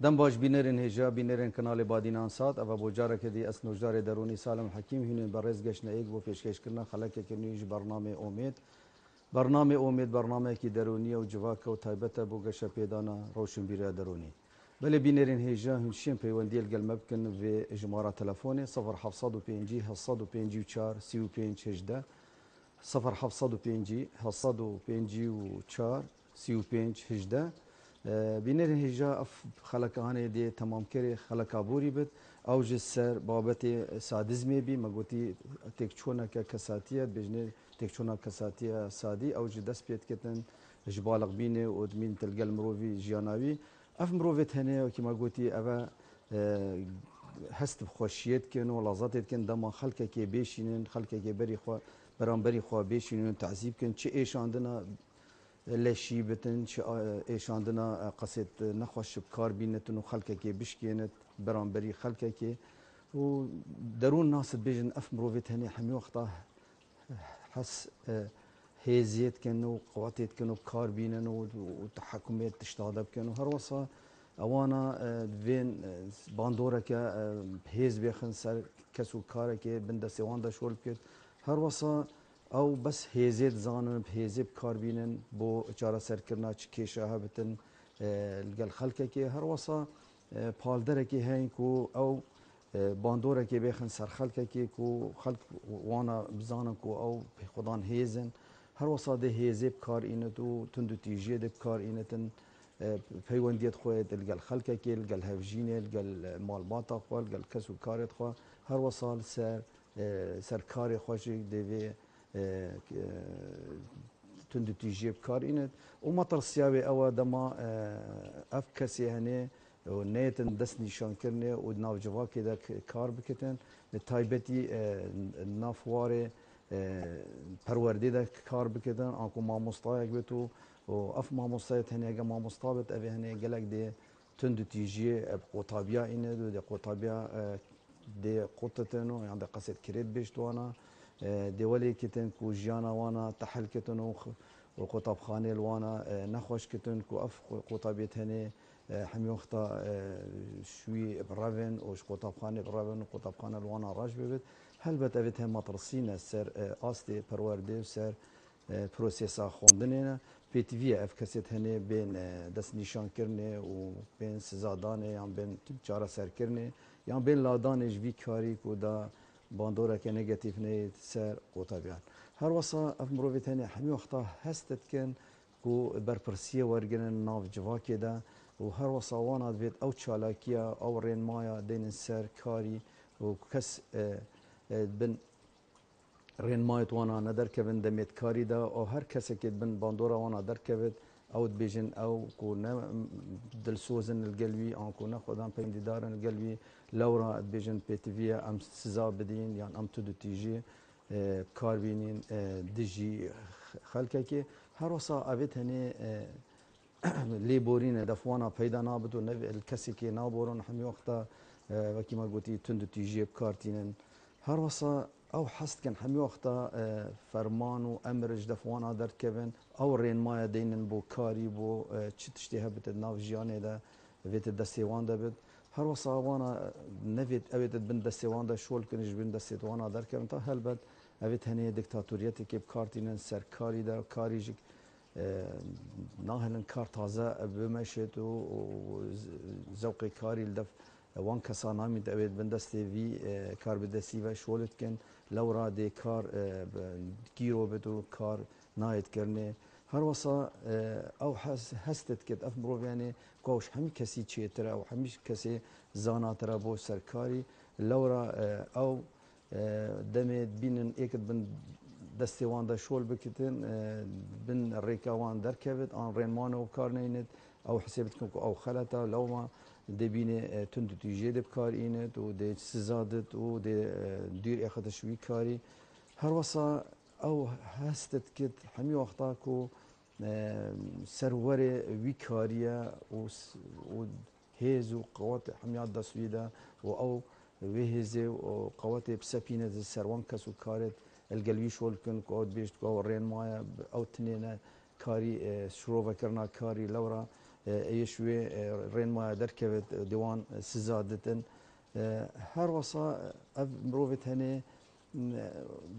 دم باش بینرین هجا بینرین کانال بادینان سات اوا بوجاره که دی اسنوجدار درونی سالم حکیم هینن برز گشنه ایک و پیشکش کرنا خلک کنیج برنامه امید برنامه کی درونی و جواک و تایبت بو گش پیدانا روشن بیره درونی بله بینرین هجا هنشین پیوندیل گل مبکن و اجمارا تلفونی 0750 754 35 18 0750 754 35 18 بینر هجا اف خلقانه دی تمام کری خلقابوری بد او جسر بابت سادزمی بی مگوتی تکچونا که کساتیه بجنه تکچونا کساتیه سادی او جدس پیت کتن جبالق بینه و دمین تلقل مروفی جیاناوی اف مروفت هنه و که مگوتی اوه هست بخوشیت کن و لحظاتت کن دما خلقه که بیشینن خلقه که بری خوا برانبری خوا بیشینن تعذیب کن چه ایشاندنا لشی بتن چه ایشاندنا قصد نخوش بکار بینتن و خلقه که بشکینت برانبری خلقه که و درون ناس بیجن اف مروفت هنه همی وقتا حس هیزیت کن و قواتیت کن و کار بینن و تحکمیت تشتادب کن و هر وصا اوانا وین باندوره که هیز بیخن سر کسو کاره که بنده سوانده شول بکد هر وصا او بس هیزیت زانن هیزیب کار بینن بو چاره سر کرنا چه کشه ها بتن لگل خلقه که هر وصا پالدره که هین کو او باندوره که بیخن سر خلقه که کو خلق وانا بزانن کو او خدان هیزن هر وصا ده هیزیب کار اینت و تندو تیجیه ده کار اینتن پیوندیت خوید لگل خلقه که لگل هفجینه لگل مالباتا خوا لگل کسو کارت خوا هر وصا سر کار خوشی دوی تندو تیجیه بکار اینت و مطر سیاوی او دما اف کسی هنه و نیتن دست نشان کرنه و ناو جواکی ده کار بکتن تایبتی نافواره پرورده ده کار بکتن آنکو ماموستایک بتو و اف ماموستایت هنه اگه ماموستابت اوه هنه گلک ده تندو تیجیه قطابیا اینه ده قطابیا ده قطتنو يعني ده قصد كريت بيشتوانا دي ولي كتن كو جيانا وانا تحل كتن و قطاب خانه الوانا نخوش كتن كو اف قطابيت هني حمي وقتا شوي برافن وش قطاب خانه برافن و قطاب خانه الوانا راج ببت هل بت افت هم مطرسين سر آستي پرورده سر پروسيسا خوندنه پی اف کسیت هنه بین دست نشان کرنه و بین سزادانه یا بین چاره سر کرنه یا بین لادانش وی کاری کو دا باندوره که نگاتیف نه سر قطبیان هر وصا اف مروفیت هنه همی وقتا هستت کن کو برپرسیه ورگنن ناف جواکی دا و هر وصا وانا دوید او چالاکیا او رین مایا دین سر کاری و کس بن رین مایت وانا ندر کبن دمیت کاری دا او هر کسی که بن باندورا وانا در کبد او بیجن او کو نه دلسوزن القلبي او کو نه خدان پیندارن القلبي لورا بیجن پیتویا ام سزا بدین یعنی ام تدو تیجی کار بینین دجی خلقه که هر وصا اوید هنه لیبورین دفوانا پیدا نابدو نه الکسی که نابورن همی وقتا وکی ما گوتی تندو تیجی بکارتینن هر وصا او حست کن همی وقتا فرمان و امرج دفوانا در کبن او رین مایا دینن بو کاری بو چی تشتی هبت ناف جیانه ده ویت دستیوان ده بد هر وصا وانا نوید اوید بن دستیوان ده شول کنش بن دستیوانا در کبن تا هل بد اوید هنه دیکتاتوریتی که بکارتینن سرکاری ده کاریجک ناهلن کار تازه بمشت و ذوق کاری لدف وان کسا نامید اوید بندستی وی کار بدستی و شولت کن لورا دی کار گیرو بدو کار ناید کرنه هر وصا او هستت کت اف مروف یعنی کوش همی کسی چیتره او همی کسی زاناتره بو سرکاری لورا او دمید بینن ایکت بن دستیوان دا شول بکتن بن ریکاوان در کبت آن رینمانو کار نیند او حسابت کن او خلطه لو ما دبینه تندو تیجه دب کار اینت و ده سزادت و ده دیر اخدش وی کاری هر وصا او هستت کت همی وقتا کو سرور وی کاریه و هیز و قوات همیاد دستویده و او وهزه و قوات بسپینه سروان کسو کارت القلبي شول كن كود بيشت كو رين مايا او تنينا كاري شروفا كرنا كاري لورا ايشوي رين ما دركبت ديوان سزادتن هر وصا اف مروفت هني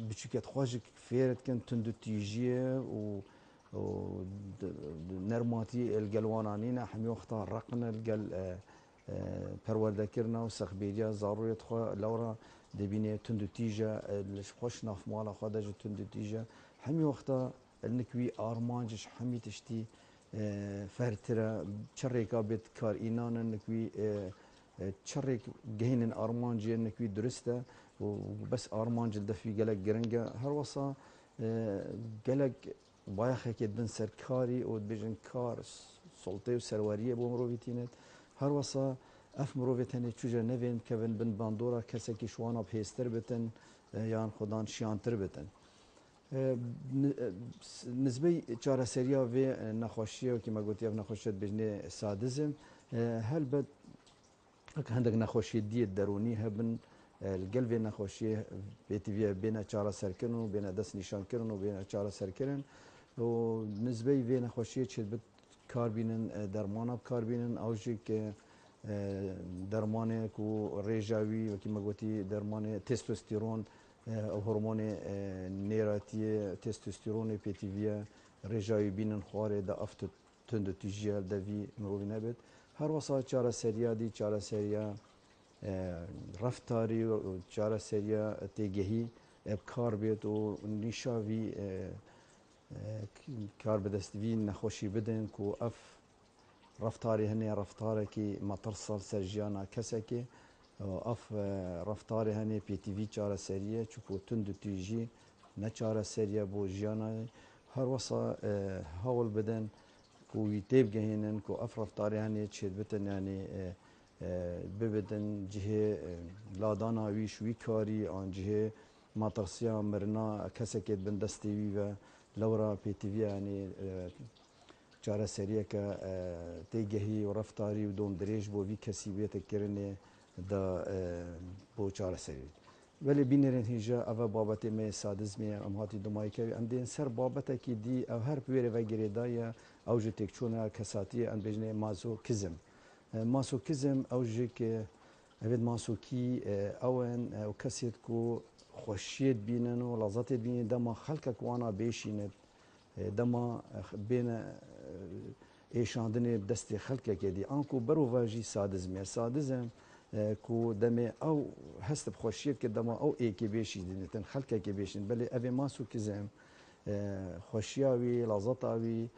بشكل خواجك فيرت كان تندو تيجيه و نرماتي الجلوانانينا حمي وقتها رقنا الجل پرورده کرنا و سخبیریا ضرورت خو لورا دبینه تندو تیجا خوش ناف مالا خدا جو تندو تیجا همی وقتا النکوی آرمانجش همی تشتی فرترا چرکا بیت کار اینان نکوی چرک گهین آرمانجی نکوی درسته و بس آرمانج دفی گلک گرنگه هر وصا گلک بايخه كدن سركاري او بيجن كار سلطه و سرواريه بو مروفيتينت هر وصا اف مروفيتني چوجا نوين كevin بن باندورا كسكي شوانا بهستر بتن يان خدان شيانتر بتن نسبي چارە سەریا vê nexweşiya wekî me gotiye ev nexweşiya dibêjne sadizm helbet hindek nexweşiyê diyê derûnî hebin li gel vê nexweşiyê pêtiviye bêne çareserkirin û bêne dest nîşankirin û bêne çareserkirin û nizbeyî vê nexweşiyê çê dibit kar bînin dermana bikar bînin ew jî dermanê ku rêja wî wekî me gotî dermanê testosteron هورمون نيراتيه تستوستيرون بيتيفيا رجاي بينن خواري دا افت تند تجيال دافي مروي نبت هر وسا چارا سريا دي چارا سريا رفتاري چارا سريا تيجهي ابكار بيت و نيشاوي كار بدستوي نخوشي بدن كو اف رفتاري هني رفتاركي مترسل سرجيانا كسكي اف رفتار هنی پی تی وی چاره سریه چوکو تند تیجی نه چاره سریه بو جیانا هر وصا هول بدن کو یتیب گهینن کو اف رفتار هنی چید بتن یعنی ببدن جهه لادانا وی شوی کاری آن جهه ماترسیا مرنا کسکت بن دستی وی و لورا پی تی وی یعنی چاره سریه که تیگهی و رفتاری و دوم دریج بو وی کسی بیت کرنه دا بو چاره سری ولی بینرین هیجا اوا بابت می سادزمی ام هاتی دمای که ام دین سر بابت کی دی او هر پیره و گریدایا او جو تکچونا کساتی ام بجنه ماسوکیزم او جو که اوید ماسوکی اون او کسیت کو خوشیت بینن و لحظات بینن دما خلق کوانا بیشینت دما بین ایشاندنی دست خلق که دی آنکو برو واجی سادزم کو دمه او هست بخوشیت که دما او ای که بیشی دینتن خلقه که بیشین بله اوی ماسو کزم خوشیاوی لحظاتاوی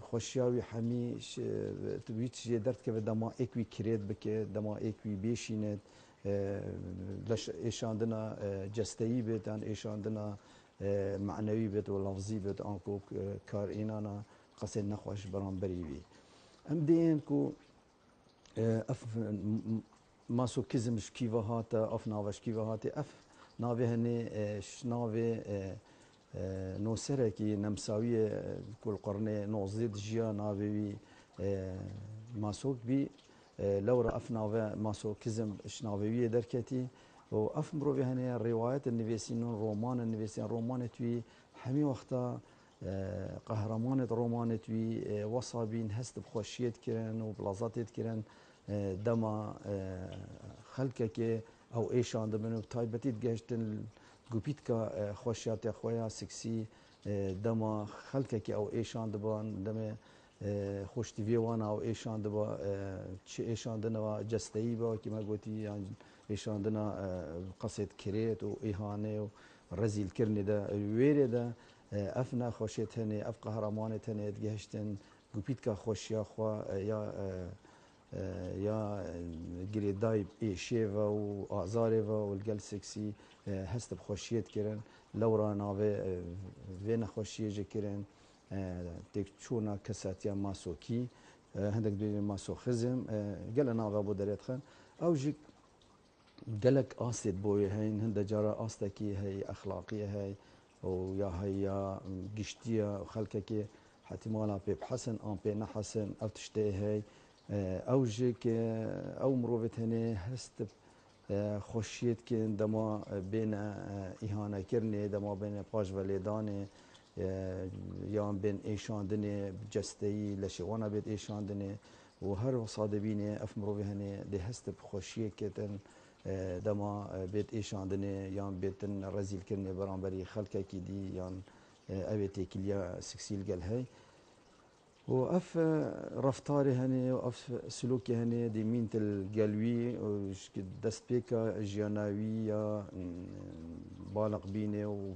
خوشیاوی همیش تویت چیه درد که دما اکوی کرید بکه دما اکوی بیشیند لش ایشاندنا جستهی بیتن ایشاندنا معنوی بیت و لفظی بیت آنکو کار اینانا قصد نخوش برام بریوی ام دین کو اف ماسوکیزم شکیوه هاته اف ناوه شکیوه هاته اف ناوه هنی شناوه نوسره کی نمساوی کل قرن نوزید جیا ناوه وی ماسوک بی لورا اف ناوه ماسوکیزم شناوه وی درکتی و اف مروی هنی روایت النویسینون رومان توی همی وقتا قهرمان رومان توی وصابین هست بخوشیت کرن و بلازاتت کرن دما خلقه که او ایشان دمنو تایبتیت گشتن گوپیت که خوشیات خویا سکسی دما خلقه که او ایشان دبان دم خوشتیوی وان او ایشان دبا چه ایشان دنا جستهی با که ما گوتی ایشان دنا قصد کریت و ایهانه و رزیل کرنی ده ویره ده افنا خوشیت هنی اف قهرمانت هنی گشتن گوپیت که خوشیا خوا یا گریدای ایشیوا و آزاروا و الگل سکسی هست بخوشیت کرن لورا ناوه و نخوشیه جه کرن تک چونا کساتیا ماسوکی هندک دوی ماسوخزم گل ناوه بو دارید خان او جی گلک آسید بوی هین هنده جارا آستکی هی اخلاقی هی و یا هی گشتیا خلقه که حتمالا پی بحسن آن پی نحسن او تشته هی او جی که او مروفت هنه هست خوشیت که دما بین ایهانه کرنه دما بین پاش ولیدانه یان بین ایشاندنه جستهی لشوانا بیت ایشاندنه و هر وصاده بینه اف مروی هنه ده هست بخوشیه کتن دما بیت ایشاندنه یان بیتن رزیل کرنه برانبری خلقه کی دی یان اویتی کلیا سکسیل گل هی و اف رفتار هنه و اف سلوك هنه دي مينت القلوي دست بيكا جياناوي يا بالغ بينه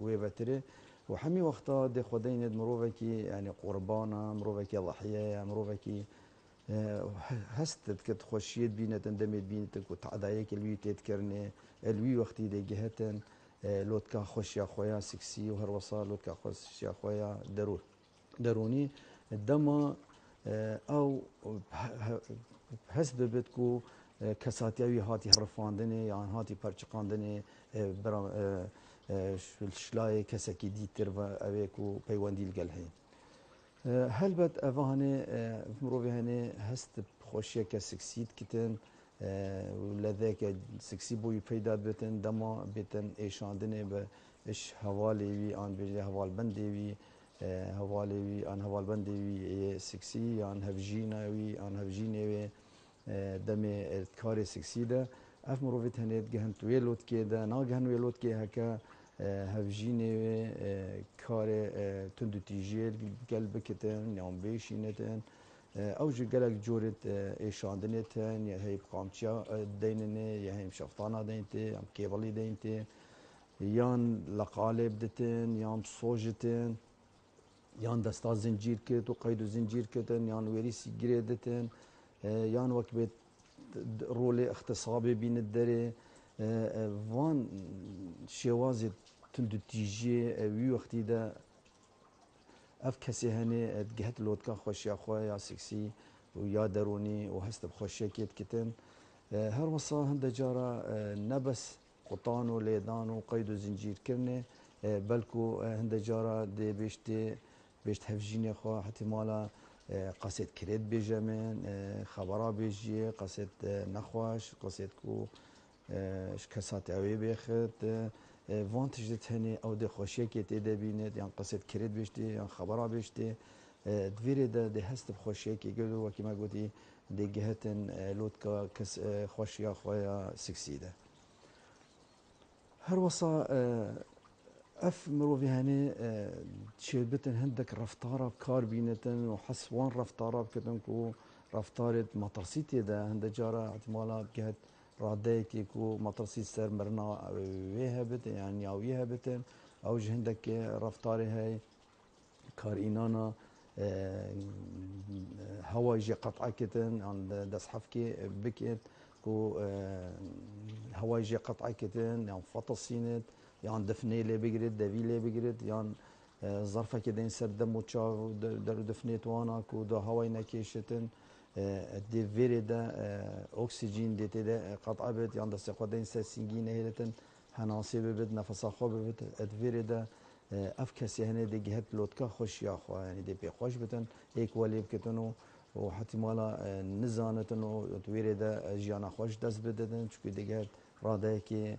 ويفتره وحمي وقتا دي خدين مروفكي يعني قربانا مروفكي ضحية مروفكي هست كت خوشيت بينه تندمت بينه وتعدايك الوي تذكرني الوي وقتي دي جهتن لوتكا خوشيا خويا سكسي وهروصا لوتكا خوشيا خويا دروني دما او هست ببتكو كساتيوي هاتي حرفاندني يعني هاتي پرچقاندني برام شلاي كسكي ديتر و اويكو بيوانديل قال هي هل بد افاني مروي هني هست خوشيه كسكسيت كتن ولذاك سكسي بوي پیدا بتن دما بتن ايشاندني به اش حوالي وي ان بيجي حوال بندي وي حوالي وي ان حوال بندي وي سكسي ان هفجينا وي ان هفجيني وي دمي كاري سكسي ده اف مروفيت هنيت جهنت ويلوت كده نا جهن ويلوت كي هكا هفجيني كاري تندو تيجير قلب كتن يوم بيشينتن او جي قالك جورت ايشاندنتن يا هي بقامتشا دينني يا هي مشفطانا دينتي ام كيبلي دينتي يان لقالب دتن يان صوجتن يان دستا زنجير كت وقيدو زنجير كتن يان ويريسي جريدتن يان وكبت رولي اختصابي بين الدري وان شوازي تندو تيجي وي وقتي ده اف كسي هني جهت لوتكا خوشيا خويا سكسي ويا دروني وهست بخوشيا كيت كتن هر وصا هند جارا نبس قطان وليدان وقيد زنجير كرني بلكو هند جارا دي بيشت هفجيني خو حتى مالا قصيد كريد بيجمن خبرا بيجي قصيد نخواش قصيد كو كسات اوي بيخت فانتج هني او دي خوشيه كي تي بينت يعني قصيد كريد بيشتي يعني خبرا بيشتي دفيري دي هست بخوشيه كي قالوا وكما قلتي دي جهتن لوتكا كس خوشيه خويا سكسيده هر وصا اف مروفي هني تشيبتن هندك رفتارة بكار بينتن وحس وان رفتارة بكتن كو رفتارة مطرسيتي ده هند جارة احتمالا بجهت راديكي كو مطرسي سر مرنا ويها بتن يعني او يها بتن او هندك رفتاري هاي كار اينانا هوا جي قطعة كتن عند دس حفكي بكت كو هوا جي قطعة كتن يعني فطسينت يعني دفني لي بقرد دافي لي بقرد يعني ظرفة كده ينسر دم وتشاو درو دفنيت وانا كو دا هواي نكيشتن دي فيري دا اكسجين دي تدا قطعة بيت يعني دس قد ينسر سنجين هيلتن هناسي ببد نفسا خو ببد ادفيري دا اف كسي هنا دي جهت لوتكا خوش يا اخوا يعني دي بي خوش بتن هيك ولي بكتنو وحتى مالا نزانتن وتويري دا جيانا خوش دس بددن شكو دي جهت راداكي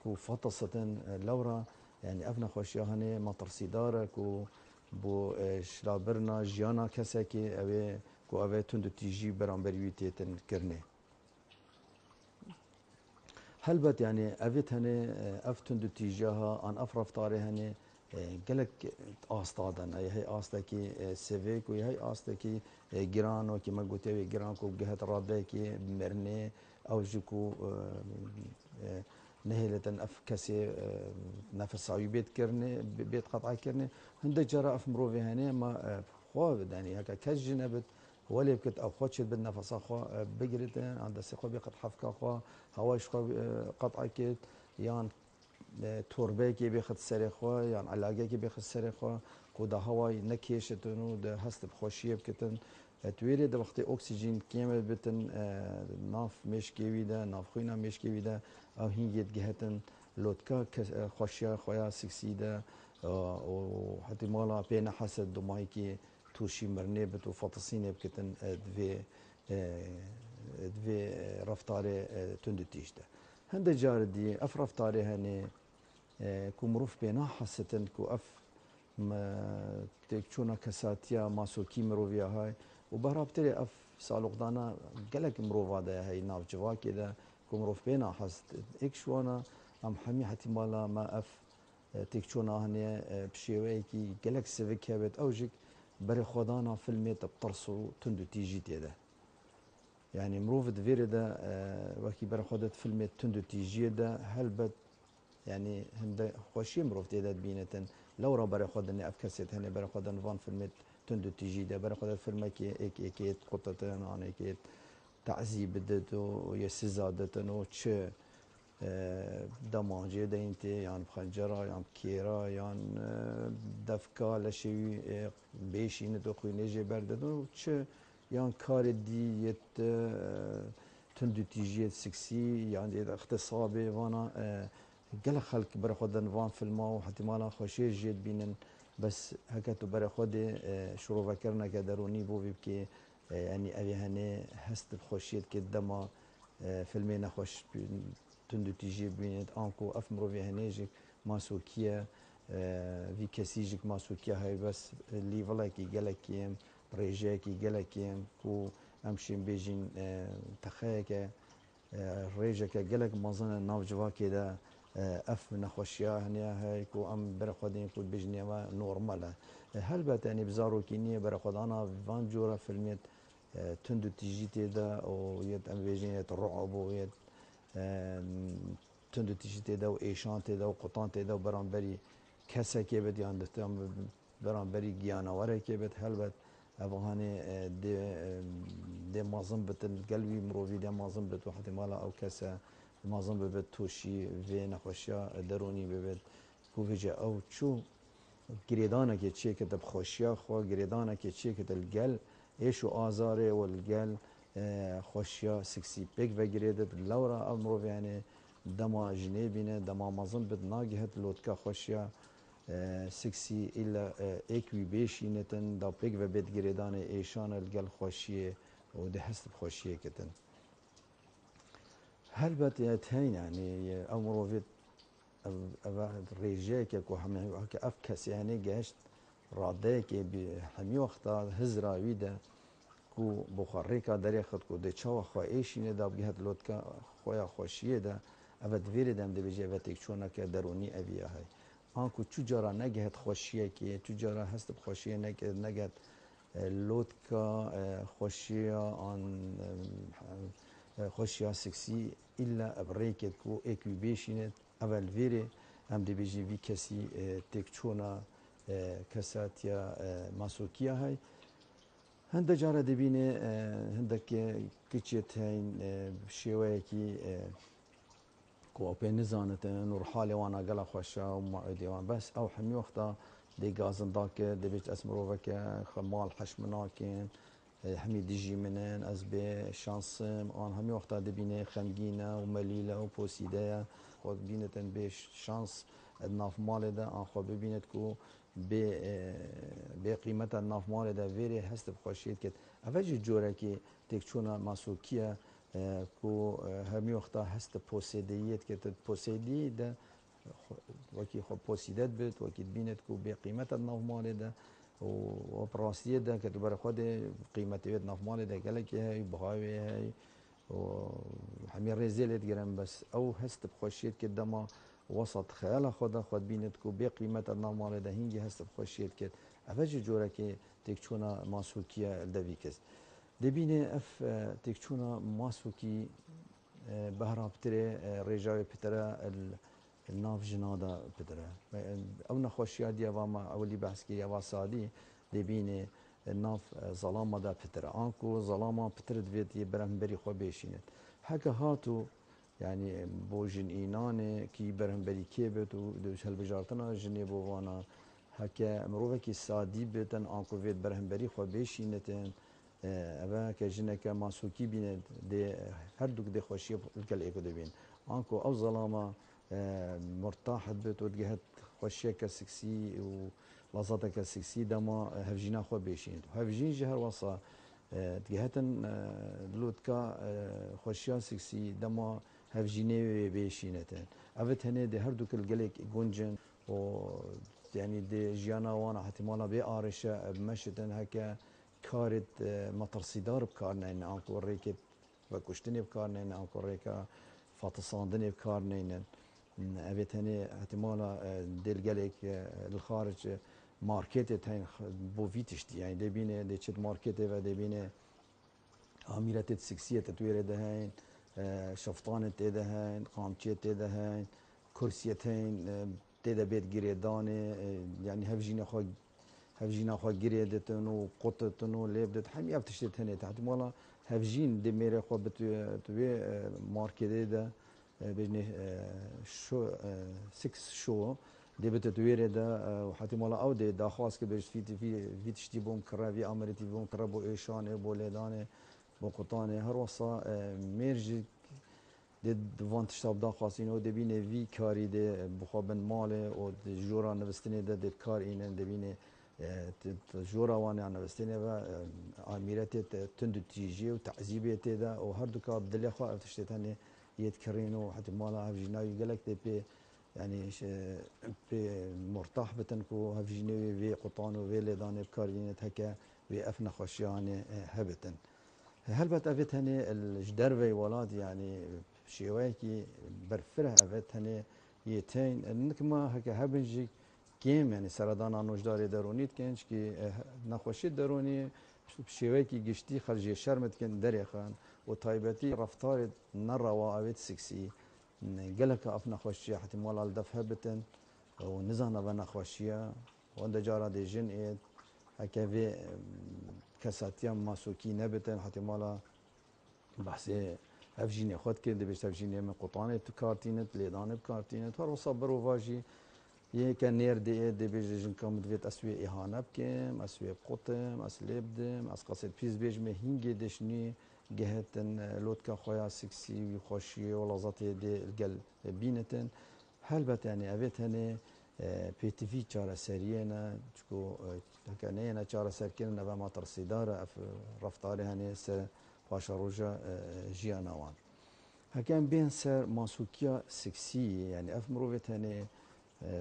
كو فطستن لورا يعني افنا خوشيا هني مطرسي دارك كو بو شلابرنا جيانا كسكي اوي كو اوي تندو تيجي برانبريوي تيتن كرني هلبت يعني افيت هني افتندو تيجاها ان افرف طاري هني قالك استادن هي استكي سيفيك وهي استكي جيران وكما قلت جيران كو جهه رادكي مرني او جيكو نهلة اف كسي نفس صعيب بيت كرني بيت قطعه كرني هند جرى اف مروفي هني ما خو يعني هكا كجنبت ولي بكت او خوتش بالنفس اخو بقرت عند سيقو بيقط حفك اخو هواش خو قطعه كيت يان توربيكي بيخت سريخو يعني علاقيكي بيخت سريخو قودا هواي نكيشتنو ده هست بخوشيه بكتن تويري ده وقت اكسجين كيمل بتن ناف مشكي ده ناف خوينا مشكي ده او هي جهتن لوتكا خوشيه خويا سكسي ده وحتى مالا بين حسد دمايكي توشي مرني بتو فاطسيني بكتن دفي رفتاري تندو تيجده هند جار دي اف رفتاري هني کو مروف بنا حستن کو اف تکچونا کساتیا ماسوکی مروفیا های و برابطری اف سالوق دانا گلک مروفا ده های ناف جوا که ده کو مروف بنا حست اکشوانا ام حمی حتیمالا ما اف تکچونا هنه بشیوه کی گلک سوک هبت اوجک برای خدانا فیلمی تبترسو تندو تیجی تیده يعني مروف دفير ده وكي برا خدت فيلم تندو تيجي ده هل بد يعني هند خوشي مروف تيدا بينتن لو را برا خد اني افكسيت هني برا خد نفان فيلم تندو تيجي ده برا خد فيلم كي ايك قطتن انا ايك تعذيب دتو يسزا دتنو تش دمانجه ده انت يعني بخنجره يعني كيرا يعني دفكا لشي بيشين دو خوينجي برددو تش يعني كار دي يت تندو تيجي سكسي يعني اختصابي وانا قال خلق برا خدن فان فيلما وحتى مالا خوشي جيت بينن بس هكاتو برا خدي شروع فكرنا كدروني بو بيبكي يعني ابي هني هست بخوشيت كدما فيلمين خوش تندو تيجي بينت انكو افمرو في هنيجك ماسوكيا في كسيجك ماسوكيا هاي بس اللي فلاكي قالكيم ريجاكي قالكيم كو امشي بيجين تخيك ريجاكا قالك مازن ناف جوا كده اف نخوشيا هنيا هاي كو ام برخدين كو بيجني ما نورمال هل بات يعني بزارو كينيه برخد انا فان جورا فيلميت تندو تيجي تيدا او يد ام بيجين الرعب ويد تندو تيجي تيدا وايشان تيدا وقطان تيدا وبرانبري كسا كيبت يعني دتام برانبري جيانا ورا كيبت هل بات افغاني دي مازن بت القلبي مروفي دي مازن بت واحد مالا او كسا مازن ببت توشي في نخوشيا دروني ببت كوفيجا او تشو گریدانه که چیه که بخوشیا خو گریدانه که چیه که الگل ایشو آزاره و الگل خوشیا سکسی پیک و گریدت لورا امرو یعنی دما جنیبینه دما مازن بد ناگهت لوتکا خوشیا سکسی الا اکوی بیشینتن دا پیک و بد گریدانه ایشان الگل خوشیه و ده هست بخوشیه کتن هل بات يتهين يعني امرو في ريجيك كو همي اف كاس يعني جاشت راديك بحمي وقتا هزرا ويدا كو بخاريكا دريخت كو دي تشاو خو ايشين دا بجهت لوتكا خويا خوشيه دا افد فيري دم دي بيجي فتيك شونا كدروني ابيا هاي انكو تجارة نجهت خوشيه كي تجارة هست بخوشيه نجهت لوتكا خوشيه ان خوشيه سكسي الا ابريكت كو اكوبيشنت اول فيري هم دي بيجي في كسي تكچونا كساتيا ماسوكيا هاي هند جارة دبينه هندك كيتشيت هين بشيويكي كو او بنزانتن ورحالي وانا قلا خوشا ومعدي وان بس او حمي وقتا دي غازن داك دي بيت اسمروفك خمال حشمناكين حمي ديجي منن از بي شانسم ان همي وقتا دبينه خمگينه ومليله وبوسيده خود بينتن بيش شانس الناف مال ده ان خو ببينت كو بقيمة الناف مال ده فيري هست بخوشيت كت افجي جوره كي تكچونا ماسوكيا كو همي وقتا هست بوسيديت كت بوسيدي ده وكي خو بوسيدت بت وكي بينت كو بقيمة الناف مال ده وبراسية ده كت برا خود قيمة الناف مال ده قالك هي بهاوي هي وحمي ريزيلت جرام بس او هست بخوشيت كت دما وسط خيال خود بينت كو بقيمة الناف مال ده هنجي هست بخوشيت كت افجي جوره كي تكچونا ماسوكيا دبيكس دبينه اف تكچونا ماسوكي بهرا بتري رجاوي بترا الناف جنادا بترا او نخوشيا دي ما اولي بحث كي يا سادي دبينه الناف ظلامه دا بترا انكو ظلامه بترد فيتي برهمبري خو بيشينت حكا هاتو يعني بو جن اينانه كي برهمبري كيبت و دوش هالبجارتنا جني بو وانا هكا مروفكي سادي بتن انكو فيت برهمبري خو بيشينتن اوا که جنه که ماسوکی بینه ده هر دوک ده خوشی الکل ایکو دبین آنکو او ظلامه مرتاحت بيت وتجهت خوشی که سکسی و لحظات که سکسی دما هفجینا خو بیشین هفجین جهر وصا تجهتن لود که خوشی سکسی دما هفجینه بیشینتن اوت هنه ده هر دو کل گلک گنجن و يعني دي جيانا وانا احتمالا بي آرشة بمشتن هكا كارت مطرسيدار بكارنين انكو ريكت وكشتني بكارنين انكو ريكا فاتصاندني بكارنين ابيت هني احتمالا ديل جالك الخارج ماركت هين بو فيتشتي يعني دي بينه دي تشت ماركت و دي بينه اميرات سكسيه تطوير ده هين شفطانه ده هين قامچه ده هين كرسيتين تدا بيت جريدانه يعني هفجينا خو جريدتن وقطتن وليبدت حمي بتشتت هنا تحت مولا هفجين دي ميري خو بتوي ماركت ده بجني شو 6 شو دي بتتوير ده وحتى مولا او دي دا خاص كبيش في تشتي بوم كرافي امريتي بوم كرابو ايشان بوليدانه بوقطانه هر وصا ميرجي دي دوان تشتاب دا خاصين و دبينه في كاري دي بخوابن ماله و دي جورا نوستنه ده كار اينن دبينه جورا وانا نوستنه و اميرتي تندو تيجي و تعذيبيت ده و هر دوكا بدل خو افتشتنه يتكرينو حتى مالا هفجيناوي قالك دي بي يعني بي مرتاح بتنكو هفجيناوي في قطان و في ليدانه بكارينه هكا في افنا خشيانه هبتن هل بت افت هني الجدر في ولاد يعني شيواكي برفرها افت هني يتين انك ما هكا هبنجي كيم يعني سردان نوجدار درونيت كنش كي نخوشي دروني شيواكي گشتي خرجي شرمت كن دريخان وطيبتي رفتار نروا افت سكسي قالك افنا خوشي حتى مال الدف هبتن ونزانا بنا خوشيه وند جارا دي جن ايد هكا في كساتيان ماسوكي نبتن حتى مالا بحثي افجيني خود كده دي بيش افجيني من قطانه بكارتينت ليدانه بكارتينت هر صبر وفاجي يك نير دي بيش جن كم دفيت اسوي اهانه بكم اسوي بقطم اسلبدم اس قصد بيز بيج مهينجي دشني جهتن لوتكا خويا سكسي وخوشي ولازاتي دي القل بينتن هلبت يعني ابيت هني پی تی وی چاره سریه نه چکو هکنه نه چاره سر کردن و ما ترسیدار اف رفتاره هنی سر پاشا روژا جیانوان هکن بین سر ماسوکیا سکسی يعني اف مروفت هني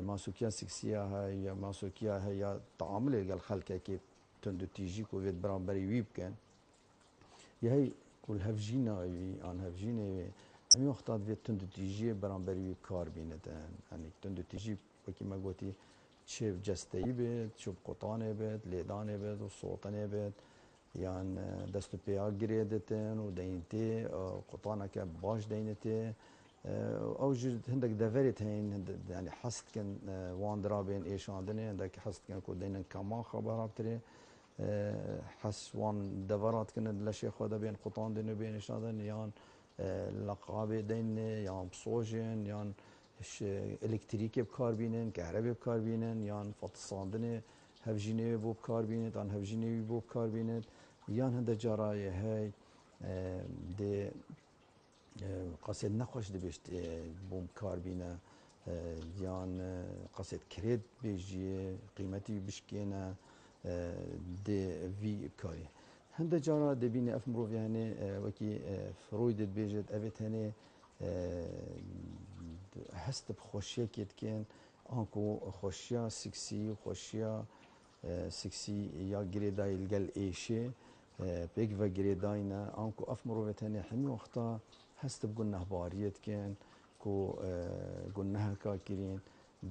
ماسوکیا سکسیه های یا ماسوکیا های یا تعامل الگل خلقه که تندو تیجی کو وید برانبری ویب کن یهی کل هفجینا وی آن هفجینه همین وقتات وید تندو تیجی برانبری ویب کار بیندن يعني تندو تیجی وكي ما قلتي شيف جستي بيت شوف قطانه بيت ليدانه بيت وصوتنه بيت يعني دستو بيا جريدتن ودينتي قطانه كباش دينتي او جد هندك دافرت هين يعني حست كان وان درابين ايش عندنا هندك حست كان كو دينا كمان خبر ابتري حس وان دورات كان لشي خدا بين قطان دين وبين ايش عندنا يعني لقابه دين يعني بصوجين يعني الکتریکی بکار بینن کهربی بکار بینن یان فتصاندن هفجینه بو بکار بینن آن هفجینه بو بکار بینن یان هنده جارای های ده قصد نخوش ده بشت بو بکار بینه یان قصد کرد بیجیه قیمتی بشکینه ده وی بکاری هنده جارا ده بینه اف مروف یعنی وکی فروید بیجد اوید هنه هست بخوشیه که کن آنکو خوشیا سکسی و خوشیا سکسی یا گریدای الگل ایشه پیک و گریدای نه آنکو اف مروت هنی همی وقتا هست بگنه باریت کن کو گنه کا کرین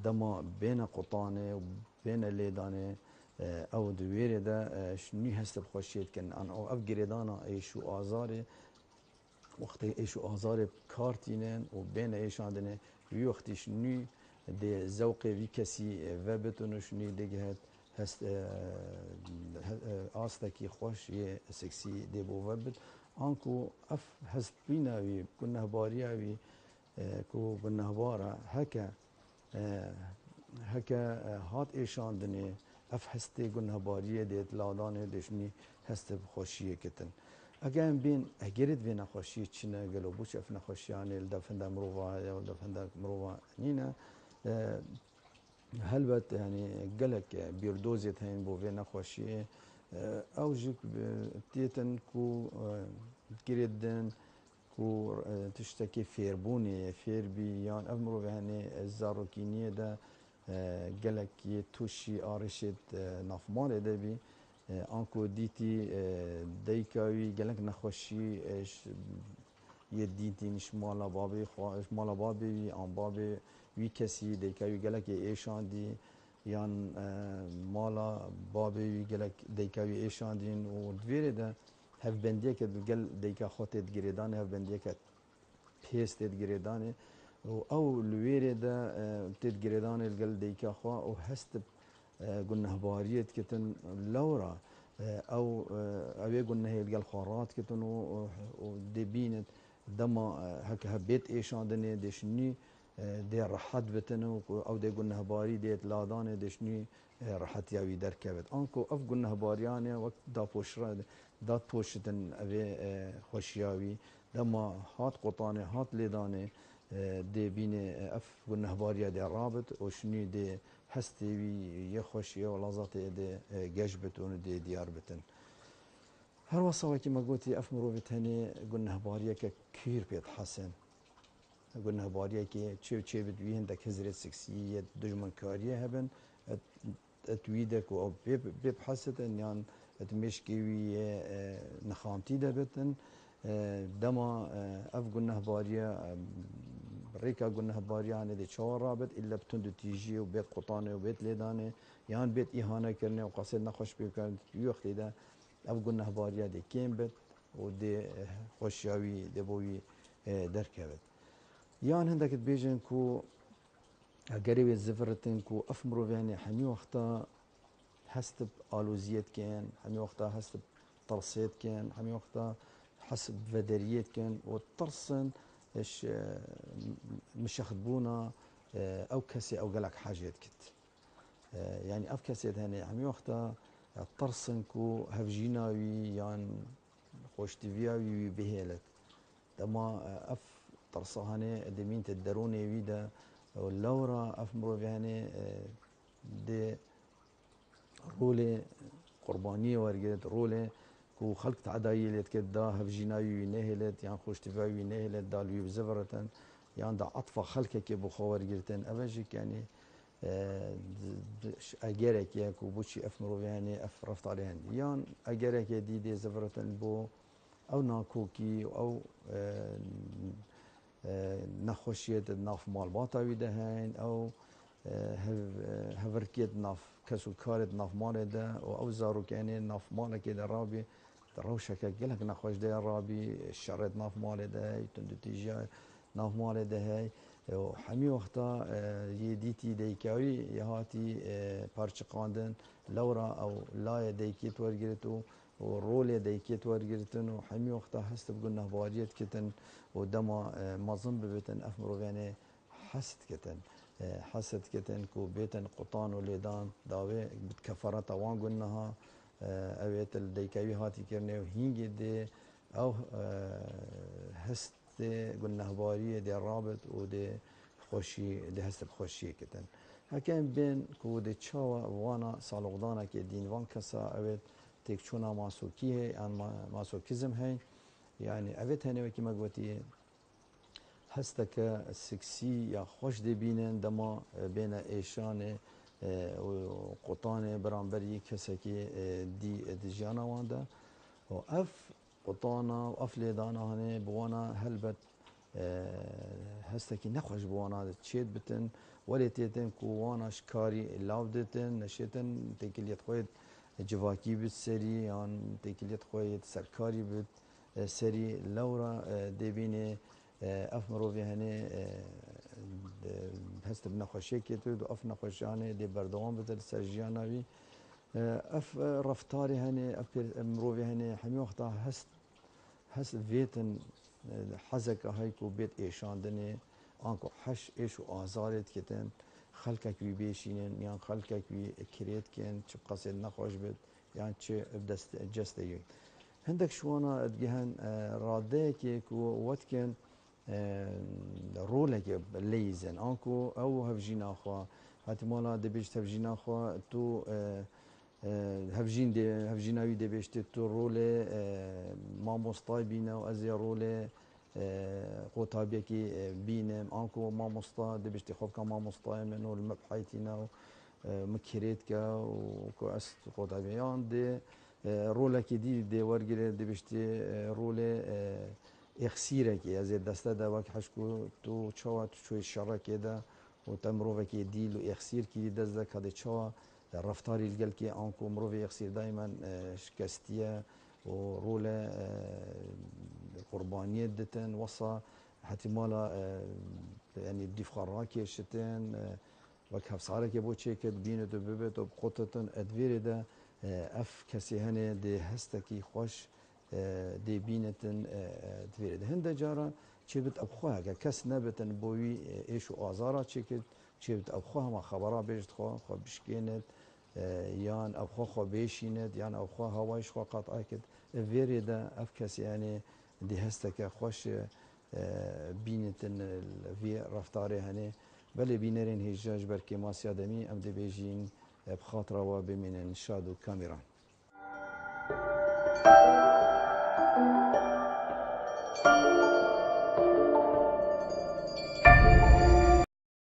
دما بین قطانه و بین لیدانه او دویره ده شنی هست بخوشیت کن آن او اف گریدانا ایشو آزاره وقتی ایشو آزار کارتینن و بین ایشاندنه وی وقتیش نی ده ذوق وی کسی و بتونش نی دیگه هست آستکی خوش یه سکسی ده بو و بت آنکو اف هست بینا وی کنه باریا وی کو کنه بارا هکا هات ایشاندنه اف هستی کنه باریه ده لادانه دشنی هست بخوشیه کتن اگر بین اگرید بین نخوشی چینه گلو بوش اف نخوشیانی الدفنده مروفا یا الدفنده مروفا نینا هلبت يعني قالك بيردوزيت هين بو في نخوشي او جيك تيتن كو كريدن كو کو تشتکی فیربونی فیر بی یان اف مرو هنه زاروکینیه ده گلکی توشی آرشت نافمال ده بی آنکو دیتی دیکاوی گلک نخوشی یه دیتینش مالا بابی خواهش مالا بابی وی آن بابی وی کسی دیکاوی گلک ایشان دی یان مالا بابی وی گلک دیکاوی ایشان دین و دویره ده هف بندیه که گل دیکا خودت گریدانه هف بندیه که پیست گریدانه و او لویره ده تد گریدانه گل دیکا خواه و هست گنهباریت کتن لورا او اوی گنه گل خورات کتن و دبینت دما هک هبیت ایشان دنه دشنی دی راحت بتن او دی گنهباری دیت لادانه دشنی راحت یاوی درکبت آنکو اف گنهباریانه وقت دا پوشرا دا پوشتن اوی خوشیاوی دما هات قطانه هات لیدانه دی بینه اف گنهباریا دی رابط و شنی دی هستی وی یه خوشیه و لازات دی گش بتون دی دیار بتن هر وصوه که ما قلتي اف مروفت هني قلنا هباريا كير بيت حسن قلنا هباريا كي تشي بدوي هندك هزرت سكسية دجمن كاريا هبن اتويدك و بيب حسد ان يعني اتمشكي وي نخامتي دبتن دما اف قلنا هباريا ريكا قلنا هباريا يعني دي شوار رابط الا بتندو تيجي وبيت قطانه وبيت ليدانه يعني بيت اهانه كرنه وقصد نخوش بيكن يوختي ده اف قلنا هباريا دي كيم بت ودي خوشياوي دي بوي دركبت يعني هندك تبيجن كو قريب الزفرتن كو افمرو يعني حمي وقتا حسب آلوزيت كان حمي وقتا حسب ترسيت كان حمي وقتا حسب فدريت كان والترسن ايش مش ياخذبونا او كسي او قالك حاجات كت يعني اف كسي هاني حمي وقتا الترسن كو هفجيناوي يعني خوشتفياوي بهيلت دما اف ترصهاني دمين تدروني ويدا واللورا اف مرو يعني دي رولي قربانية ورقت رولي كو خلق تعدايلت كدا هفجيناوي نهلت يعني خوشتفاوي نهلت دالوي بزفرتن يعني دا عطفة خلقك بخور قرتن افجيك يعني اجرك يا كو بوشي اف مرو يعني اف رفط عليهن يعني اجرك دي زفرتن بو او ناکوکی او نخوشیت ناف مال باتاوی دهین او هفرکیت ناف کسو کارت ناف مال ده او زارو کنی ناف مال که در رابی در روشک گلک نخوش ده رابی شرط ناف مال ده تندو تیجا ناف مال ده و همی وقتا یه دیتی دیکاوی یه هاتی پارچقاندن لورا او لای دیکیت ورگرتو و رول دیکیت ورگرتن و همی وقتا هست بگن باریت کتن و دما مازن ببتن افمرو یعنی حسد کتن حسد کتن کو بیتن قطان و لیدان داوی بتکفرات وان گنها اویت دیکاوی هاتی کرنه و هینگی دی او هست قلنا هبارية دي رابط ودي خوشي دي هست بخوشي كتن هكذا بين كو دي تشاوا وانا صالوغدانا كي دين وان كسا اويت تكشونا ماسوكيه ان ماسوكيزم هي يعني اويت هني وكي ما قوتي هستك السكسي يا خوش دي بينن دما بين ايشان وقطانه برانبري كسكي دي دجانا واندا واف قطانا واف ليدانا هني بوانا هلبت هستكي نخوش بوانا تشيد بتن ولا تيتن كوانا شكاري لاودتن نشيتن تكليت خويت جواكي بت سري يعني تكليت خويت سركاري بت سري لورا ديبيني افمرو في هني هست بنخوشي كتود اف نخوشاني دي بردوان بتل سرجياناوي اف رفتاري هني اف مروفي هني حمي وقتها هست فيتن حزك هايكو بيت ايشاندني انكو حش ايش وازارت كتن خلقك بي بيشينن يعني خلقك بي كريت كن چه قصد نخوش بيت يعني چه بدست جستي هندك شوانا ادجهن راده كي وات كان رولك ليزن انكو او هفجينا خوا هاتي مالا دبيش هفجينا خوا تو هفجيناوي دبيشت تو رولي ماموستاي بينا و ازي رولي قوتابيكي بينم أنكو ما مستا دبشتي خوب كما مستا منو المبحيتنا مكريتكا وكو أست قوتابيان دي رولكي دي ورقري دبشتي رولي اخسيركي از دسته دا وک حشکو تو چاوا تو چوی شرکه دا و تمروفكي ديل و اخسير كي دزدك هذا چاوا رفتاري الجل كي انكو مروفي اخسير دائما شكستيه ورولة قربانية دتن وصا حتى مالا يعني دفخارا كيشتن وكهف صارك يبو تشيكت بينو دو ببت وبقطتن ادفيري دا اف كسي هني دي هستكي خوش دي بينتن ادفيري دا هنده جارا چبت ابخواه كس نبتن بوي ايشو ازارا چيكت چبت ابخواه ما خبرا بيجت خو بشكينت یان ابخوا خو بیشیند یان ابخوا هوایش خو قطع کد ویری دا اف کسی یعنی دی هسته که خوش بینتن وی رفتاره هنه بله بینرین هیجاج برکی ماسیا دمی ام دی بیجین بخاطر و بمینن شاد و کامیران